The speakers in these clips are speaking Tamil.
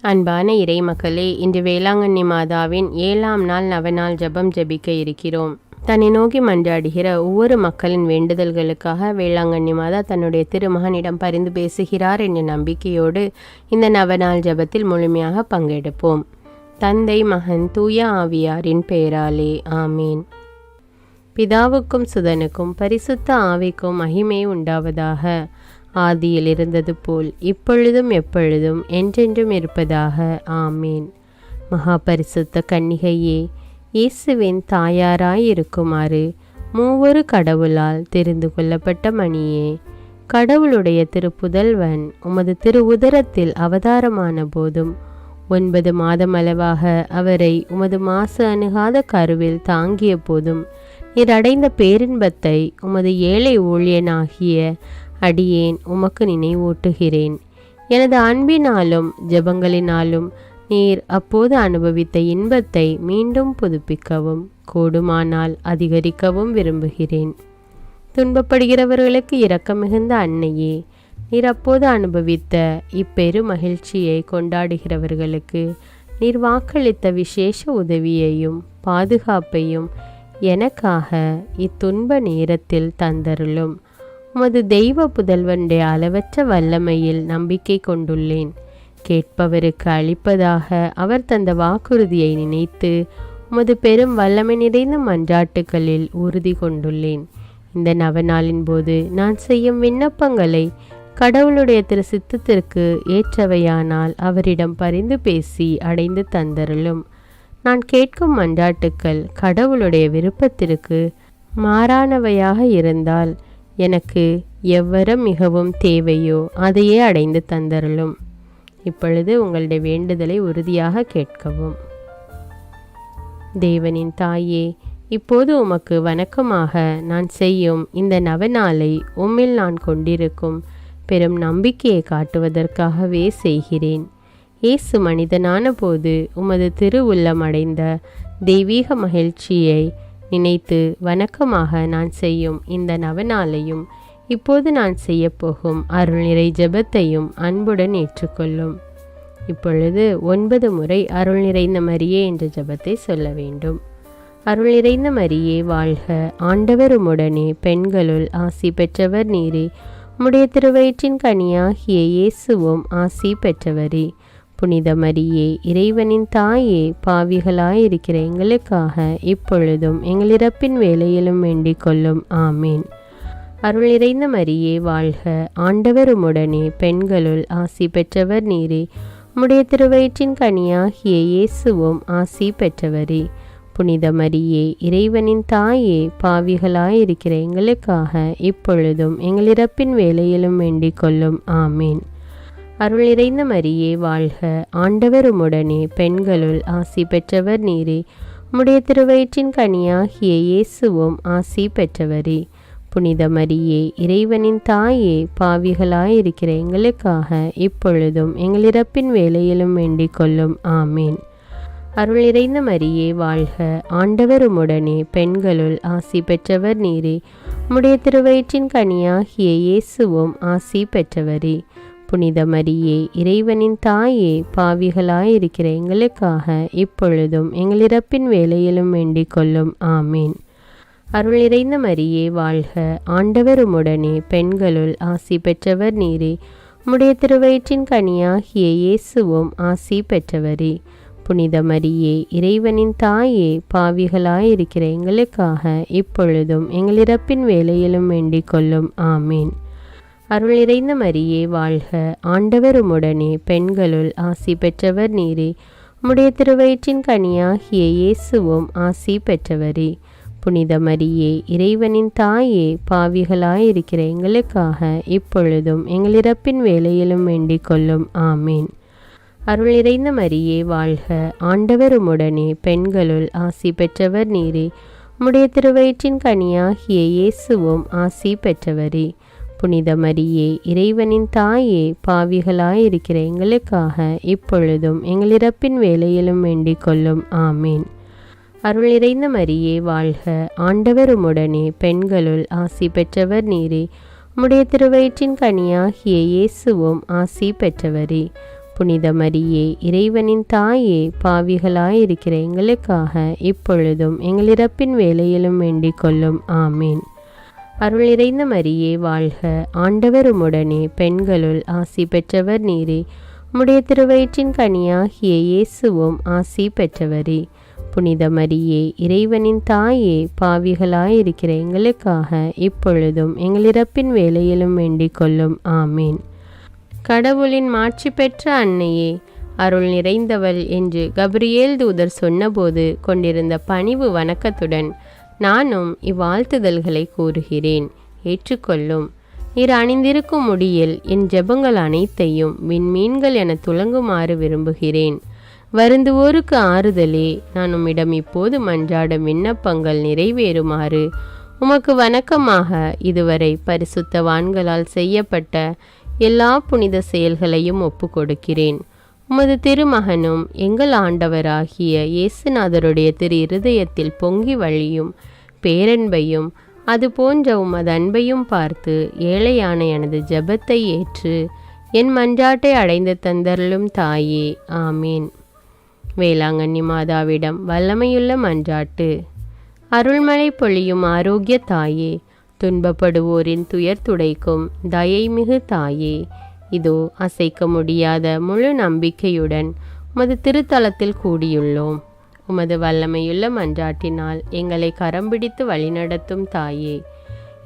அன்பான இறைமக்களே, இன்று வேளாங்கண்ணி மாதாவின் 7ஆம் நாள் நவநாள் ஜெபம் ஜெபிக்க இருக்கிறோம். தன்னை நோக்கி மன்றாடுகிற ஒவ்வொரு மக்களின் வேண்டுதல்களுக்காக வேளாங்கண்ணி மாதா தன்னுடைய திருமகனிடம் பரிந்து பேசுகிறார் என்ற நம்பிக்கையோடு இந்த நவநாள் ஜெபத்தில் முழுமையாக பங்கெடுப்போம். தந்தை, மகன், தூய ஆவியாரின் பெயராலே ஆமீன். பிதாவுக்கும் சுதனுக்கும் பரிசுத்த ஆவிக்கும் மகிமை உண்டாவதாக. ஆதியில் இருந்தது போல் இப்பொழுதும் எப்பொழுதும் என்றென்றும் இருப்பதாக ஆமீன். மகா பரிசுத்த கன்னிகையே, இயேசுவின் தாயாராய் இருக்குமாறு மூவொரு கடவுளால் தெரிந்து கொள்ளப்பட்ட மணியே, கடவுளுடைய திருப்புதல்வன் உமது திரு உதரத்தில் அவதாரமான போதும் 9 மாதமளவாக அவரை உமது மாசு அணுகாத கருவில் தாங்கிய போதும் நீர் அடைந்த பேரின்பத்தை உமது ஏழை ஊழியனாகிய அடியேன் உமக்கு நினைவூட்டுகிறேன். எனது அன்பினாலும் ஜெபங்களினாலும் நீர் அப்போது அனுபவித்த இன்பத்தை மீண்டும் புதுப்பிக்கவும் கூடுமானால் அதிகரிக்கவும் விரும்புகிறேன். துன்பப்படுகிறவர்களுக்கு இரக்கம் மிகுந்த அன்னையே, நீர் அப்போது அனுபவித்த இப்பெரு மகிழ்ச்சியை கொண்டாடுகிறவர்களுக்கு நீர் வாக்களித்த விசேஷ உதவியையும் பாதுகாப்பையும் எனக்காக இத்துன்ப நேரத்தில் தந்தருளும். உமது தெய்வ புதல்வனுடைய அளவற்ற வல்லமையில் நம்பிக்கை கொண்டுள்ளேன். கேட்பவருக்கு அளிப்பதாக அவர் தந்த வாக்குறுதியை நினைத்து உமது பெரும் வல்லமை நிறைந்த மன்றாட்டுகளில் உறுதி கொண்டுள்ளேன். இந்த நவநாளின் போது நான் செய்யும் விண்ணப்பங்களை கடவுளுடைய திரு சித்தத்திற்கு ஏற்றவையானால் அவரிடம் பரிந்து பேசி அடைந்து தந்தருளும். நான் கேட்கும் மன்றாட்டுக்கள் கடவுளுடைய விருப்பத்திற்கு மாறானவையாக இருந்தால் எனக்கு எவ்வரம் மிகவும் தேவையோ அதையே அடைந்து தந்தருளும். இப்பொழுது உங்களுடைய வேண்டுதலை உறுதியாக கேட்கவும். தேவனின் தாயே, இப்போது உமக்கு வணக்கமாக நான் செய்யும் இந்த நவநாளை உம்மில் நான் கொண்டிருக்கும் பெரும் நம்பிக்கையை காட்டுவதற்காகவே செய்கிறேன். இயேசு மனிதனான போது உமது திரு உள்ளம் அடைந்த தெய்வீக மகிழ்ச்சியை நினைத்து வணக்கமாக நான் செய்யும் இந்த நவநாளையும் இப்போது நான் செய்யப்போகும் அருள் நிறை ஜெபத்தையும் அன்புடன் ஏற்றுக்கொள்ளும். இப்பொழுது 9 முறை அருள் நிறைந்த மரியே என்ற ஜெபத்தை சொல்ல வேண்டும். அருள் நிறைந்த மரியே வாழ்க, ஆண்டவர் உம்முடனே, பெண்களுள் ஆசி பெற்றவர் நீரே, உம்முடைய திருவயிற்றின் கனியாகிய இயேசுவும் ஆசி பெற்றவரே. புனித மரியே, இறைவனின் தாயே, பாவிகளாயிருக்கிற எங்களுக்காக இப்பொழுதும் எங்கள் இறப்பின் வேளையிலும் வேண்டிக் கொள்ளும். ஆமீன். அருள் நிறைந்த மரியே வாழ்க, ஆண்டவர் உம்முடனே, பெண்களுள் ஆசி பெற்றவர் நீரே, உம்முடைய திருவயிற்றின் கனியாகிய இயேசுவும் ஆசி பெற்றவரே. புனித மரியே, இறைவனின் தாயே, பாவிகளாயிருக்கிற எங்களுக்காக இப்பொழுதும் எங்கள் இறப்பின் வேளையிலும் வேண்டிக் கொள்ளும். ஆமீன். அருள் நிறைந்த மரியே வாழ்க, ஆண்டவர் உம்முடனே, பெண்களுள் ஆசி பெற்றவர் நீரே, உம்முடைய திருவயிற்றின் கனியாகிய இயேசுவும் ஆசி பெற்றவரே. புனித மரியே, இறைவனின் தாயே, பாவிகளாயிருக்கிற எங்களுக்காக இப்பொழுதும் எங்கள் இறப்பின் வேளையிலும் வேண்டிக் கொள்ளும். ஆமீன். அருள் நிறைந்த மரியே வாழ்க, ஆண்டவர் உம்முடனே, பெண்களுள் ஆசி பெற்றவர் நீரே, உம்முடைய திருவயிற்றின் கனியாகிய இயேசுவும் ஆசி பெற்றவரே. புனித மரியே, இறைவனின் தாயே, பாவிகளாயிருக்கிற எங்களுக்காக இப்பொழுதும் எங்கள் இறப்பின் வேளையிலும் வேண்டிக் கொள்ளும். ஆமீன். அருள் நிறைந்த மரியே வாழ்க, ஆண்டவர் உம்முடனே, பெண்களுள் ஆசி பெற்றவர் நீரே, உம்முடைய திருவயிற்றின் கனியாகிய இயேசுவும் ஆசி பெற்றவரே. புனித மரியே, இறைவனின் தாயே, பாவிகளாயிருக்கிற எங்களுக்காக இப்பொழுதும் எங்கள் இறப்பின் வேளையிலும் வேண்டிக் கொள்ளும். ஆமீன். அருள் நிறைந்த மரியே வாழ்க, ஆண்டவர் உம்முடனே, பெண்களுள் ஆசி பெற்றவர் நீரே, உம்முடைய திருவயிற்றின் கனியாகிய இயேசுவும் ஆசி பெற்றவரே. புனித மரியே, இறைவனின் தாயே, பாவிகளாயிருக்கிற எங்களுக்காக இப்பொழுதும் எங்கள் இறப்பின் வேளையிலும் வேண்டிக் கொள்ளும். ஆமீன். அருள் நிறைந்த மரியே வாழ்க, ஆண்டவர் உம்முடனே, பெண்களுள் ஆசி பெற்றவர் நீரே, உம்முடைய திருவயிற்றின் கனியாகிய இயேசுவும் ஆசி பெற்றவரே. புனித மரியே, இறைவனின் தாயே, பாவிகளாயிருக்கிற எங்களுக்காக இப்பொழுதும் எங்கள் இறப்பின் வேளையிலும் வேண்டிக் கொள்ளும். ஆமீன். அருள் நிறைந்த மரியே வாழ்க, ஆண்டவர் உம்முடனே, பெண்களுள் ஆசி பெற்றவர் நீரே, உம்முடைய திருவயிற்றின் கனியாகிய இயேசுவும் ஆசி பெற்றவரே. புனித மரியே, இறைவனின் தாயே, பாவிகளாயிருக்கிற எங்களுக்காக இப்பொழுதும் எங்கள் இறப்பின் வேளையிலும் வேண்டிக் கொள்ளும். ஆமீன். அருள் நிறைந்த மரியே வாழ்க, ஆண்டவர் உம்முடனே, பெண்களுள் ஆசி பெற்றவர் நீரே. உம்முடைய திருவயிற்றின் கனியாகிய இயேசுவும் ஆசி பெற்றவரே. புனித மரியே, இறைவனின் தாயே, பாவிகளாயிருக்கிற எங்களுக்காக இப்பொழுதும் எங்கள் இறப்பின் வேளையிலும் வேண்டிக் கொள்ளும். ஆமீன். கடவுளின் மாட்சி பெற்ற அன்னையே, அருள் நிறைந்தவள் என்று கபிரியேல் தூதர் சொன்னபோது கொண்டிருந்த பணிவு வணக்கத்துடன் நானும் இவ்வாழ்த்துதல்களை கூறுகிறேன். ஏற்றுக்கொள்ளும். நீர் அணிந்திருக்கும் முடியில் என் ஜெபங்கள் அனைத்தையும் விண்மீன்கள் என துலங்குமாறு விரும்புகிறேன். வருந்துவோருக்கு ஆறுதலே, நான் உம்மிடம் இப்போது மன்றாடும் விண்ணப்பங்கள் நிறைவேறுமாறு உமக்கு வணக்கமாக இதுவரை பரிசுத்தவான்களால் செய்யப்பட்ட எல்லா புனித செயல்களையும் ஒப்பு கொடுக்கிறேன். உமது திருமகனும் எங்கள் ஆண்டவராகிய இயேசுநாதருடைய திரு இருதயத்தில் பொங்கி வழியும் பேரன்பையும் அது போன்ற உமது அன்பையும் பார்த்து ஏழையான எனது ஜெபத்தை ஏற்று என் மன்றாட்டை அடைந்து தந்தருளும் தாயே. ஆமீன். வேளாங்கண்ணி மாதாவிடம் வல்லமையுள்ள மன்றாட்டு. அருள்மழை பொழியும் ஆரோக்கிய தாயே, துன்பப்படுவோரின் துயர் துடைக்கும் தயைமிகு தாயே, இதோ அசைக்க முடியாத முழு நம்பிக்கையுடன் உமது திருத்தலத்தில் கூடியுள்ளோம். உமது வல்லமையுள்ள மன்றாட்டினால் எங்களை கரம் பிடித்து வழிநடத்தும் தாயே,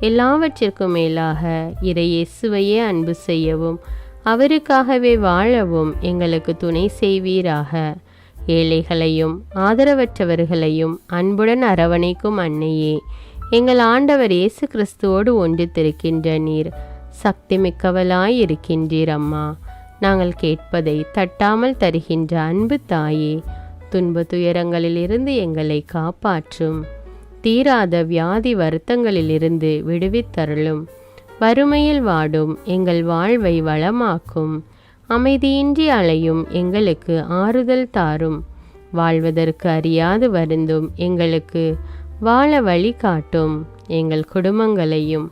எல்லாவற்றிற்கும் மேலாக இறையேசுவையே அன்பு செய்யவும் அவருக்காகவே வாழவும் எங்களுக்கு துணை செய்வீராக. ஏழைகளையும் ஆதரவற்றவர்களையும் அன்புடன் அரவணைக்கும் அன்னையே, எங்கள் ஆண்டவர் இயேசு கிறிஸ்துவோடு ஒன்றித்திருக்கின்ற நீர் சக்தி மிக்கவளாயிருக்கின்றீர். அம்மா, நாங்கள் கேட்பதை தட்டாமல் தருகின்ற அன்பு தாயே, துன்ப துயரங்களிலிருந்து எங்களை காப்பாற்றும். தீராத வியாதி வருத்தங்களிலிருந்து விடுவித்தருளும். வறுமையில் வாடும் எங்கள் வாழ்வை வளமாக்கும். அமைதியின்றி அலையும் எங்களுக்கு ஆறுதல் தாரும். வாழ்வதற்கு அறியாது வருந்தும் எங்களுக்கு வாழ வழி காட்டும். எங்கள் குடும்பங்களையும்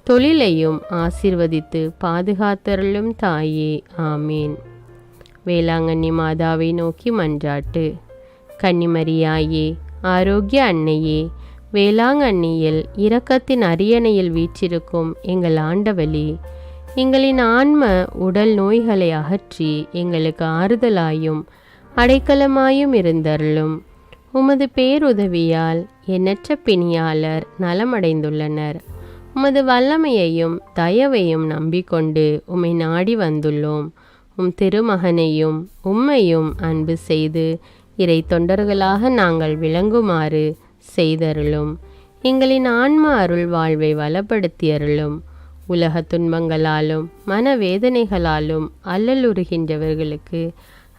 தொழிலையும் ஆசீர்வதித்து பாதுகாத்தருளும் தாயே. ஆமீன். வேளாங்கண்ணி மாதாவை நோக்கி மன்றாட்டு. கன்னிமரியாயே, ஆரோக்கிய அன்னையே, வேளாங்கண்ணியில் இரக்கத்தின் அரியணையில் வீற்றிருக்கும் எங்கள் ஆண்டவளே, எங்களின் ஆன்ம உடல் நோய்களை அகற்றி எங்களுக்கு ஆறுதலாயும் அடைக்கலமாயும் இருந்தருளும். உமது பேருதவியால் எண்ணற்ற பிணியாளர் நலமடைந்துள்ளனர். உமது வல்லமையையும் தயவையும் நம்பிக்கொண்டு உம்மை நாடி வந்துள்ளோம். உம் திருமகனையும் உம்மையும் அன்பு செய்து இறை தொண்டர்களாக நாங்கள் விளங்குமாறு செய்தருளும். எங்களின் ஆன்ம அருள் வாழ்வை வளப்படுத்தியருளும். உலக துன்பங்களாலும் மனவேதனைகளாலும் அல்லலுறுகின்றவர்களுக்கு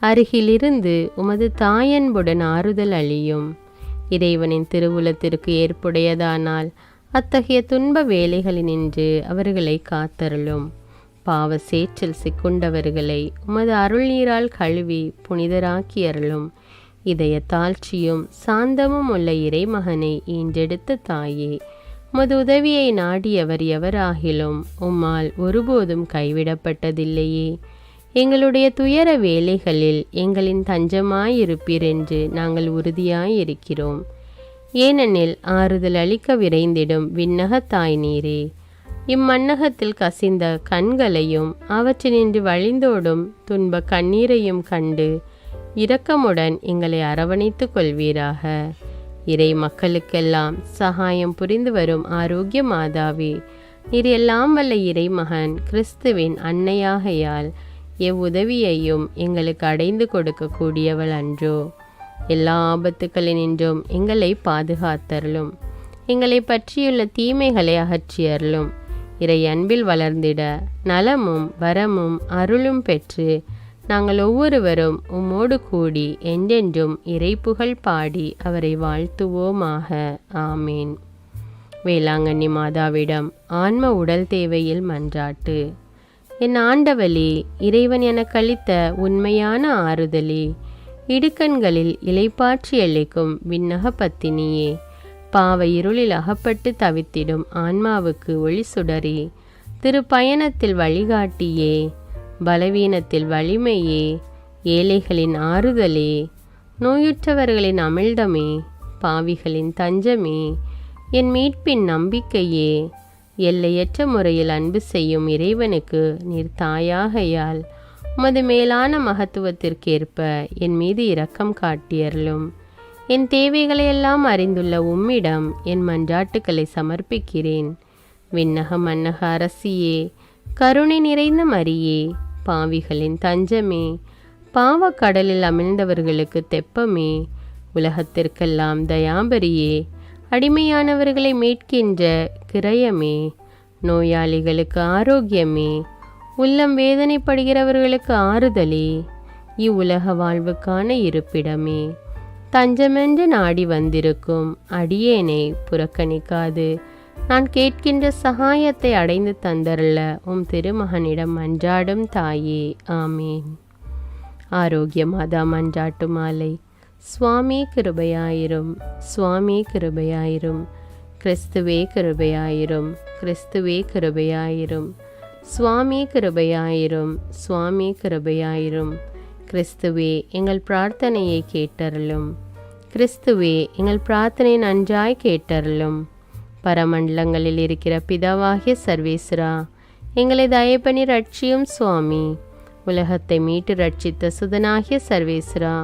அருகிலிருந்து உமது தாயன்புடன் ஆறுதல் அளியும். இறைவனின் திருவுலத்திற்கு ஏற்புடையதானால் அத்தகைய துன்ப வேலைகளினின்று அவர்களை காத்தருளும். பாவ சேற்றில் சிக்குண்டவர்களை உமது அருள் நீரால் கழுவி புனிதராக்கியருளும். இதய தாழ்ச்சியும் சாந்தமும் உள்ள இறைமகனை ஈன்றெடுத்த தாயே, உமது உதவியை நாடியவர் எவராகிலும் உம்மால் ஒருபோதும் கைவிடப்பட்டதில்லையே. எங்களுடைய துயர வேலைகளில் எங்களின் தஞ்சமாயிருப்பீர் என்று நாங்கள் உறுதியாயிருக்கிறோம். ஏனெனில் ஆறுதல் அளிக்க விரைந்திடும் விண்ணக தாய் நீரே, இம்மண்ணகத்தில் கசிந்த கண்களையும் அவற்றினின்று வழிந்தோடும் துன்ப கண்ணீரையும் கண்டு இரக்கமுடன் எங்களை அரவணைத்து கொள்வீராக. இறை மக்களுக்கெல்லாம் சகாயம் புரிந்து வரும் ஆரோக்கிய மாதாவே, நீர் எல்லாம் வல்ல இறைமகன் கிறிஸ்துவின் அன்னையாகையால் எவ்வுதவியையும் எங்களுக்கு அடைந்து கொடுக்கக்கூடியவள் அன்றோ. எல்லா ஆபத்துக்களினின்றும் எங்களை பாதுகாத்தருளும். எங்களை பற்றியுள்ள தீமைகளை அகற்றியருளும். இறை அன்பில் வளர்ந்திட நலமும் வரமும் அருளும் பெற்று நாங்கள் ஒவ்வொருவரும் உம்மோடு கூடி என்றென்றும் இறைப்புகழ் பாடி அவரை வாழ்த்துவோமாக. ஆமீன். வேளாங்கண்ணி மாதாவிடம் ஆன்ம உடல் தேவையில் மன்றாட்டு. என் ஆண்டவளே, இறைவன் எனக்கு அளித்த உண்மையான ஆறுதலே, இடுக்கண்களில் இலைப்பாற்றி அளிக்கும் விண்ணக பத்தினியே, பாவ இருளில் அகப்பட்டு தவித்திடும் ஆன்மாவுக்கு ஒளி சுடரே, திரு பயணத்தில் வழிகாட்டியே, பலவீனத்தில் வலிமையே, ஏழைகளின் ஆறுதலே, நோயுற்றவர்களின் அமிழ்தமே, பாவிகளின் தஞ்சமே, என் மீட்பின் நம்பிக்கையே, எல்லையற்ற முறையில் அன்பு செய்யும் இறைவனுக்கு நீர் தாயாகையால் உமது மேலான மகத்துவத்திற்கேற்ப என் மீது இரக்கம் காட்டியருளும். என் தேவைகளையெல்லாம் அறிந்துள்ள உம்மிடம் என் மன்றாட்டுக்களை சமர்ப்பிக்கிறேன். விண்ணக மன்னக அரசியே, கருணை நிறைந்த மரியே, பாவிகளின் தஞ்சமே, பாவக்கடலில் அமிழ்ந்தவர்களுக்கு தெப்பமே, உலகத்திற்கெல்லாம் தயாபரியே, அடிமையானவர்களை மீட்கின்ற கிரயமே, நோயாளிகளுக்கு ஆரோக்கியமே, உள்ளம் வேதனைப்படுகிறவர்களுக்கு ஆறுதலே, இவ்வுலக வாழ்வுக்கான இருப்பிடமே, தஞ்சமென்று நாடி வந்திருக்கும் அடியேனை புறக்கணிக்காது நான் கேட்கின்ற சகாயத்தை அடைந்து தந்தருள உம் திருமகனிடம் மன்றாடும் தாயே. ஆமேன். ஆரோக்கிய மாதா மன்றாட்டு மாலை. சுவாமி கிருபையாயிரும், சுவாமி கிருபையாயிரும், கிறிஸ்துவே கிருபையாயிரும், கிறிஸ்துவே கிருபையாயிரும், சுவாமி கிருபையாயிரும், சுவாமி கிருபையாயிரும், கிறிஸ்துவே எங்கள் பிரார்த்தனையை கேட்டருளும், கிறிஸ்துவே எங்கள் பிரார்த்தனை நன்றாய் கேட்டருளும். பரமண்டலங்களில் இருக்கிற பிதாவாகிய சர்வேஸ்வரா, எங்களை தயப்பனி ரட்சியும் சுவாமி. உலகத்தை மீட்டு ரட்சித்த சுதனாகிய சர்வேஸ்வரா,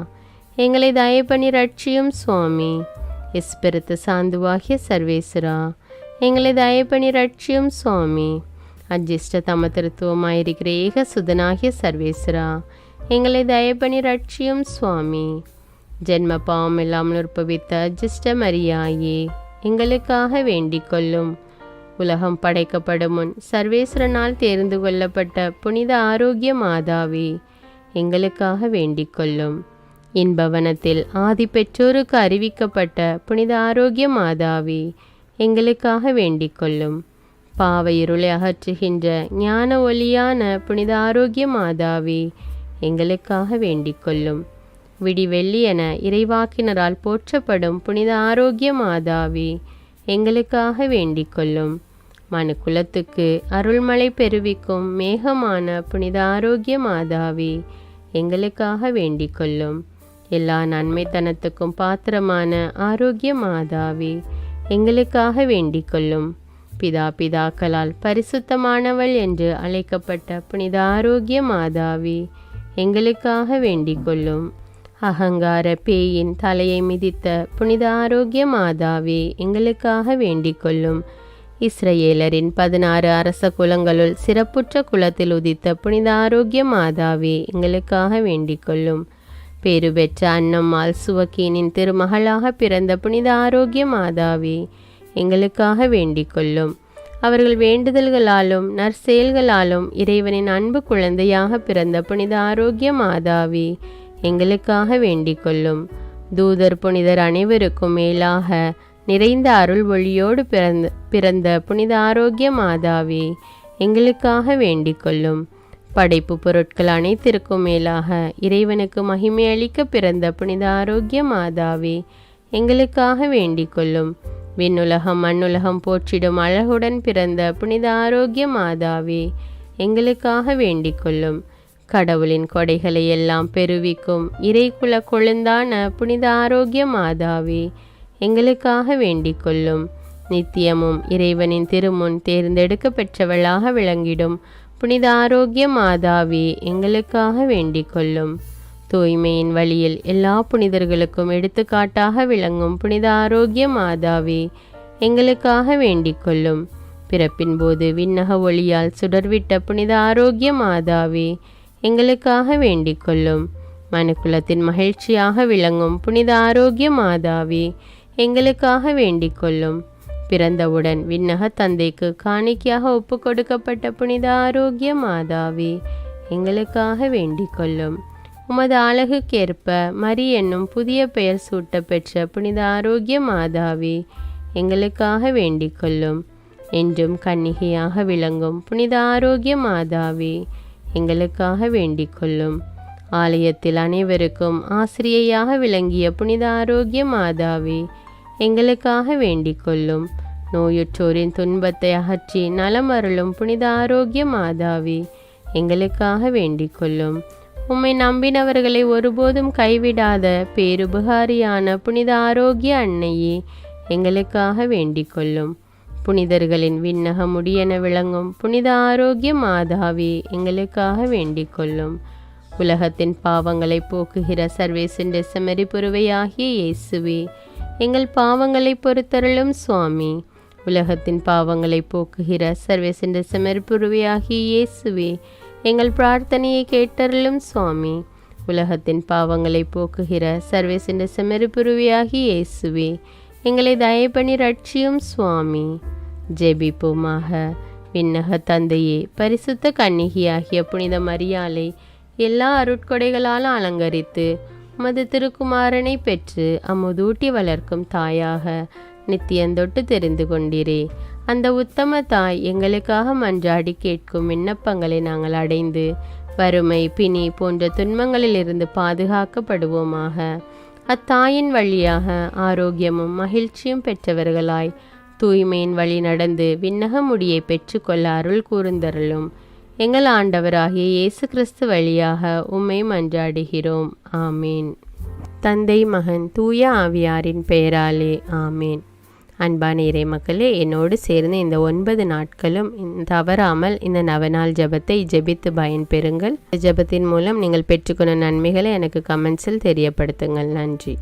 எங்களை தயப்பனி ரட்சியும் சுவாமி. எஸ்பிரித்து சாந்துவாகிய சர்வேஸ்வரா, எங்களை தயப்பனி ரட்சியும் சுவாமி. அஜிஷ்ட தமத்திருத்துவமாயிருக்கிற ஏக சுதனாகிய சர்வேஸ்வரா, எங்களை தயப்பனி ரட்சியும் சுவாமி. ஜென்ம பாவம் இல்லாமல் உற்பவித்த அஜிஷ்ட மரியாயே, எங்களுக்காக வேண்டிக் கொள்ளும். உலகம் படைக்கப்படும் முன் சர்வேஸ்வரனால் தேர்ந்து கொள்ளப்பட்ட புனித ஆரோக்கிய மாதாவே, எங்களுக்காக வேண்டிக் கொள்ளும். இன்பவனத்தில் ஆதி பெற்றோருக்கு அறிவிக்கப்பட்ட புனித ஆரோக்கிய மாதாவே, எங்களுக்காக வேண்டிக் கொள்ளும். பாவ இருளை அகற்றுகின்ற ஞான ஒளியான புனித ஆரோக்கிய மாதாவே, எங்களுக்காக வேண்டிக் கொள்ளும். விடிவெள்ளி என இறைவாக்கினரால் போற்றப்படும் புனித ஆரோக்கிய மாதாவே, எங்களுக்காக வேண்டிக் கொள்ளும். மனு குலத்துக்கு அருள்மழை பெருவிக்கும் மேகமான புனித ஆரோக்கிய மாதாவே, எங்களுக்காக வேண்டிக் கொள்ளும். எல்லா நன்மைத்தனத்துக்கும் பாத்திரமான ஆரோக்கிய மாதாவே, எங்களுக்காக வேண்டிக் கொள்ளும். பிதாக்களால் பரிசுத்தமானவள் என்று அழைக்கப்பட்ட புனித ஆரோக்கிய மாதாவே, எங்களுக்காக வேண்டிக் கொள்ளும். அகங்கார பேயின் தலையை மிதித்த புனித ஆரோக்கிய மாதாவே, எங்களுக்காக வேண்டிக் கொள்ளும். இஸ்ரேலரின் 16 அரச குலங்களுள் சிறப்புற்ற குலத்தில் உதித்த புனித ஆரோக்கிய மாதாவே, எங்களுக்காக வேண்டிக் கொள்ளும். பேறு பெற்ற அன்னம்மாள் சுவக்கீனின் திருமகளாக பிறந்த புனித ஆரோக்கிய மாதாவே, எங்களுக்காக வேண்டிக் கொள்ளும். அவர்கள் வேண்டுதல்களாலும் நற்செயல்களாலும் இறைவனின் அன்பு குழந்தையாக பிறந்த புனித ஆரோக்கிய மாதாவே, எங்களுக்காக வேண்டிக் கொள்ளும். தூதர் புனிதர் அனைவருக்கும் மேலாக நிறைந்த அருள் ஒளியோடு பிறந்த புனித ஆரோக்கிய மாதாவே, எங்களுக்காக வேண்டிக் கொள்ளும். படைப்பு பொருட்கள் அனைத்திற்கும் மேலாக இறைவனுக்கு மகிமை அளிக்க பிறந்த புனித ஆரோக்கிய மாதாவே, எங்களுக்காக வேண்டிக் கொள்ளும். விண்ணுலகம் மண்ணுலகம் போற்றிடும் அழகுடன் பிறந்த புனித ஆரோக்கிய மாதாவே, எங்களுக்காக வேண்டிக் கொள்ளும். கடவுளின் கொடைகளை எல்லாம் பெருவிக்கும் இறைக்குல கொழுந்தான புனித ஆரோக்கிய மாதாவே, எங்களுக்காக வேண்டிக் கொள்ளும். நித்தியமும் இறைவனின் திருமுன் தேர்ந்தெடுக்க பெற்றவளாக விளங்கிடும் புனித ஆரோக்கிய மாதாவே, எங்களுக்காக வேண்டிக் கொள்ளும். தூய்மையின் வழியில் எல்லா புனிதர்களுக்கும் எடுத்துக்காட்டாக விளங்கும் புனித ஆரோக்கிய மாதாவே, எங்களுக்காக வேண்டிக் கொள்ளும். பிறப்பின் போது விண்ணக ஒளியால் சுடர்விட்ட புனித ஆரோக்கிய மாதாவே, எங்களுக்காக வேண்டிக் கொள்ளும். மனுக்குலத்தின் மகிழ்ச்சியாக விளங்கும் புனித ஆரோக்கிய மாதாவே, எங்களுக்காக வேண்டிக் கொள்ளும். பிறந்தவுடன் விண்ணக தந்தைக்கு காணிக்கையாக ஒப்பு கொடுக்கப்பட்ட புனித ஆரோக்கிய மாதாவே, எங்களுக்காக வேண்டிக் கொள்ளும். உமது அழகுக்கேற்ப மரி என்னும் புதிய பெயர் சூட்ட பெற்ற புனித ஆரோக்கிய மாதாவே, எங்களுக்காக வேண்டிக் கொள்ளும். என்றும் கன்னிகையாக விளங்கும் புனித ஆரோக்கிய மாதாவே, எங்களுக்காக வேண்டிக் கொள்ளும். ஆலயத்தில் அனைவருக்கும் ஆசிரியையாக விளங்கிய புனித ஆரோக்கிய மாதாவே, எங்களுக்காக வேண்டிக் கொள்ளும். நோயுற்றோரின் துன்பத்தை அகற்றி நலம் அருளும் புனித ஆரோக்கிய மாதாவே, எங்களுக்காக வேண்டிக் கொள்ளும். உம்மை நம்பினவர்களை ஒருபோதும் கைவிடாத பேருபகாரியான புனித ஆரோக்கிய அன்னையே, எங்களுக்காக வேண்டிக் கொள்ளும். புனிதர்களின் விண்ணக முடியென விளங்கும் புனித ஆரோக்கிய மாதாவே, எங்களுக்காக வேண்டிக் கொள்ளும். உலகத்தின் பாவங்களை போக்குகிற சர்வேசின் செம்மறி புருவையாகிய இயேசுவே, எங்கள் பாவங்களை பொறுத்தருளும் சுவாமி. உலகத்தின் பாவங்களை போக்குகிற சர்வேசின் செம்மறி புருவையாகிய இயேசுவே, எங்கள் பிரார்த்தனையை கேட்டருளும் சுவாமி. உலகத்தின் பாவங்களை போக்குகிற சர்வேசின் செம்மறி புருவையாகிய இயேசுவே, எங்களை தயபணி ரட்சியும் சுவாமி. ஜெபிப்போமாக. விண்ணக தந்தையே, பரிசுத்த கன்னிகையாகிய புனித மரியாளை எல்லா அருட்கொடைகளால் அலங்கரித்து உமது திருக்குமாரனை பெற்று அமுதூட்டி வளர்க்கும் தாயாக நித்தியந்தொட்டு தெரிந்து கொண்டீரே. அந்த உத்தம தாய் எங்களுக்காக மன்றாடி கேட்கும் விண்ணப்பங்களை நாங்கள் அடைந்து வறுமை, பிணி போன்ற துன்பங்களிலிருந்து பாதுகாக்கப்படுவோமாக. அத்தாயின் வழியாக ஆரோக்கியமும் மகிழ்ச்சியும் பெற்றவர்களாய் தூய்மையின் வழி நடந்து விண்ணக முடியை பெற்றுக்கொள்ள அருள் கூர்ந்தருளும். எங்கள் ஆண்டவராகிய இயேசு கிறிஸ்து வழியாக உம்மை மன்றாடுகிறோம். ஆமீன். தந்தை, மகன், தூய ஆவியாரின் பெயராலே ஆமீன். அன்பான இறை மக்களே, என்னோடு சேர்ந்து இந்த 9 நாட்களும் தவறாமல் இந்த நவநாள் ஜெபத்தை ஜெபித்து பயன்பெறுங்கள். ஜெபத்தின் மூலம் நீங்கள் பெற்றுக்கொண்ட நன்மைகளை எனக்கு கமெண்ட்ஸில் தெரியப்படுத்துங்கள். நன்றி.